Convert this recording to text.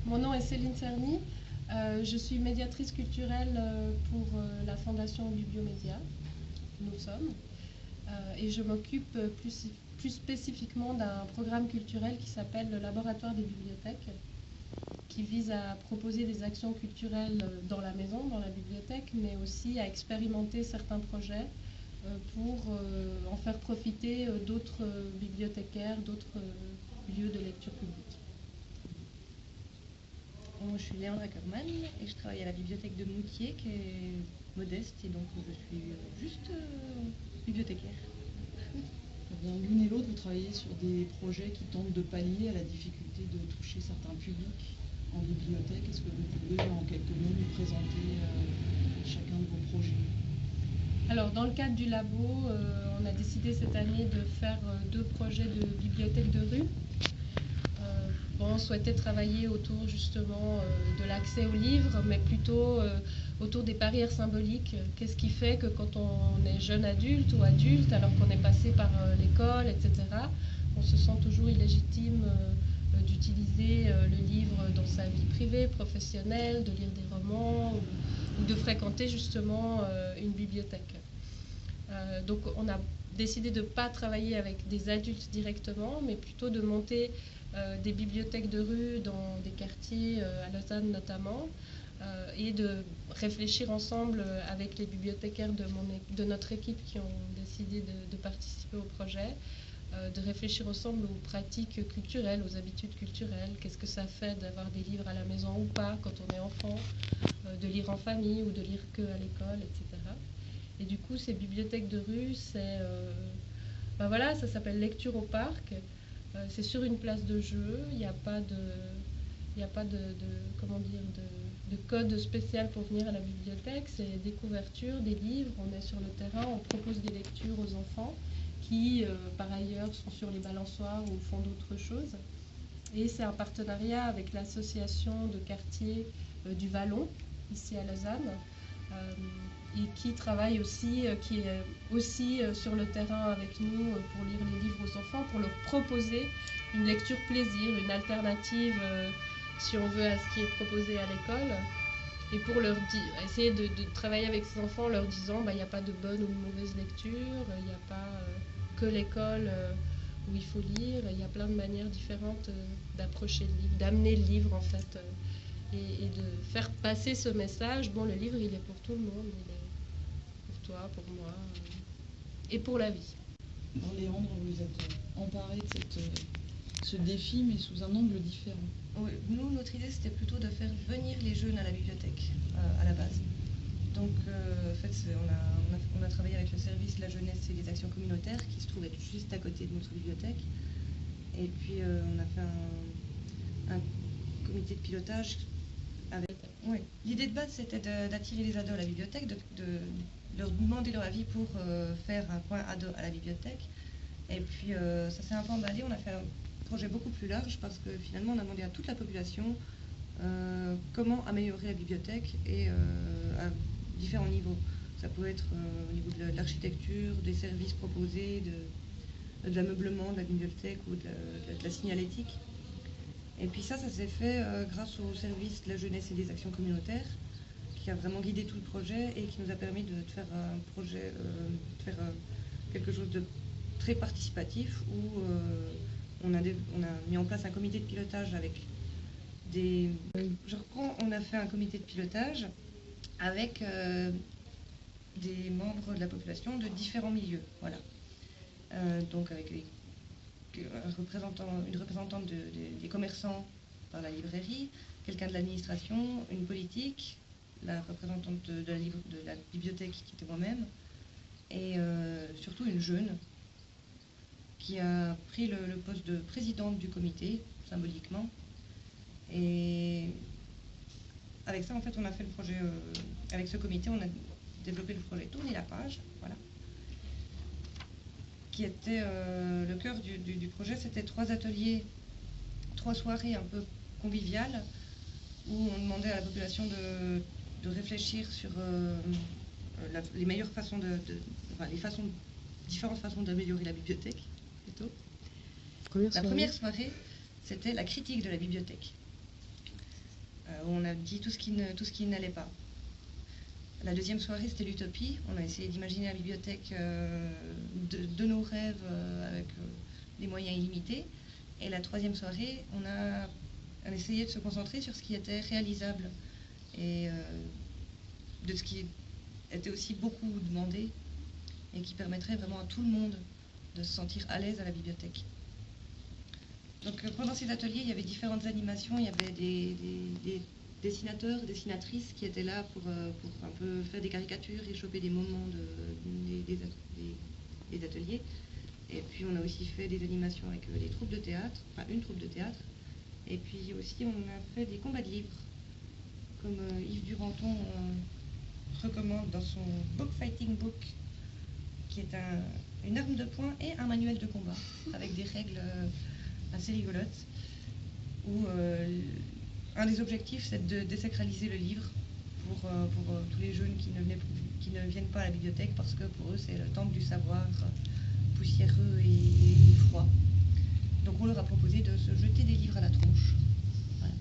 Mon nom est Céline Cerny. Je suis médiatrice culturelle pour la Fondation Bibliomédia. Nous sommes. Et je m'occupe plus spécifiquement d'un programme culturel qui s'appelle le Laboratoire des bibliothèques, qui vise à proposer des actions culturelles dans la maison, dans la bibliothèque, mais aussi à expérimenter certains projets pour en faire profiter d'autres bibliothécaires, d'autres lieux de lecture publique. Moi, je suis Léandre Ackerman et je travaille à la bibliothèque de Moutier, qui est modeste, et donc je suis juste bibliothécaire. L'une et l'autre, vous travaillez sur des projets qui tentent de pallier à la difficulté de toucher certains publics en bibliothèque. Est-ce que vous pouvez, en quelques mots, nous présenter chacun de vos projets? Alors, dans le cadre du labo, on a décidé cette année de faire 2 projets de bibliothèque de rue. On souhaitait travailler autour justement de l'accès aux livres, mais plutôt autour des barrières symboliques. Qu'est-ce qui fait que quand on est jeune adulte ou adulte, alors qu'on est passé par l'école, etc., on se sent toujours illégitime d'utiliser le livre dans sa vie privée, professionnelle, de lire des romans ou de fréquenter justement une bibliothèque. Donc on a décidé de ne pas travailler avec des adultes directement, mais plutôt de monter des bibliothèques de rue dans des quartiers, à Lausanne notamment, et de réfléchir ensemble avec les bibliothécaires de notre équipe qui ont décidé de participer au projet, de réfléchir ensemble aux pratiques culturelles, aux habitudes culturelles, qu'est-ce que ça fait d'avoir des livres à la maison ou pas quand on est enfant, de lire en famille ou de lire que à l'école, etc. Et du coup, ces bibliothèques de rue, voilà, ça s'appelle Lecture au parc. C'est sur une place de jeu. Il n'y a pas de code spécial pour venir à la bibliothèque. C'est des couvertures, des livres. On est sur le terrain, on propose des lectures aux enfants qui, par ailleurs, sont sur les balançoires ou font d'autres choses. Et c'est un partenariat avec l'association de quartier du Vallon, ici à Lausanne, et qui travaille aussi, qui est aussi sur le terrain avec nous pour lire les livres aux enfants, pour leur proposer une lecture plaisir, une alternative, si on veut, à ce qui est proposé à l'école, et pour leur essayer de travailler avec ces enfants en leur disant il n'y a pas de bonne ou de mauvaise lecture, il n'y a pas que l'école où il faut lire, il y a plein de manières différentes d'approcher le livre, d'amener le livre en fait, et de faire passer ce message. Bon, le livre, il est pour tout le monde, il est pour toi, pour moi, et pour la vie. Alors, Léandre, vous êtes emparé de ce défi, mais sous un angle différent. Oui, nous, notre idée, c'était plutôt de faire venir les jeunes à la bibliothèque, à la base. Donc, en fait, on a travaillé avec le service La Jeunesse et les Actions Communautaires, qui se trouve être juste à côté de notre bibliothèque. Et puis, on a fait un comité de pilotage avec... Oui. L'idée de base, c'était d'attirer les ados à la bibliothèque, de leur demander leur avis pour faire un coin ado à la bibliothèque. Et puis, ça s'est un peu emballé. On a fait un projet beaucoup plus large parce que finalement, on a demandé à toute la population comment améliorer la bibliothèque et à différents niveaux. Ça peut être au niveau de l'architecture, des services proposés, de l'ameublement de la bibliothèque ou de la signalétique. Et puis ça s'est fait grâce au service de la jeunesse et des actions communautaires, qui a vraiment guidé tout le projet et qui nous a permis de faire un projet, de faire quelque chose de très participatif où on a mis en place un comité de pilotage avec on a fait un comité de pilotage avec des membres de la population de différents milieux, voilà. Donc avec une représentante des commerçants par la librairie, quelqu'un de l'administration, une politique, la représentante de la bibliothèque qui était moi-même, et surtout une jeune qui a pris le poste de présidente du comité, symboliquement. Et avec ça, en fait, on a fait le projet, avec ce comité, on a développé le projet Tourner la page, voilà. Qui était le cœur du projet. C'était 3 ateliers, 3 soirées un peu conviviales, où on demandait à la population de réfléchir sur les meilleures façons différentes façons d'améliorer la bibliothèque, plutôt. La première soirée, c'était la critique de la bibliothèque. dit tout ce qui n'allait pas. La deuxième soirée, c'était l'utopie. On a essayé d'imaginer la bibliothèque de nos rêves avec des moyens illimités. Et la troisième soirée, on a essayé de se concentrer sur ce qui était réalisable et de ce qui était aussi beaucoup demandé et qui permettrait vraiment à tout le monde de se sentir à l'aise à la bibliothèque. Donc pendant ces ateliers, il y avait différentes animations, il y avait des dessinateurs, dessinatrices qui étaient là pour un peu faire des caricatures et choper des moments des ateliers. Et puis on a aussi fait des animations avec les troupes de théâtre, enfin une troupe de théâtre. Et puis aussi on a fait des combats de livres, comme Yves Duranton recommande dans son Book Fighting Book, qui est une arme de poing et un manuel de combat, avec des règles assez rigolotes, où un des objectifs c'est de désacraliser le livre pour tous les jeunes qui ne viennent pas à la bibliothèque, parce que pour eux c'est le temple du savoir, poussiéreux et froid. Donc on leur a proposé de se jeter des livres à la tronche. Voilà.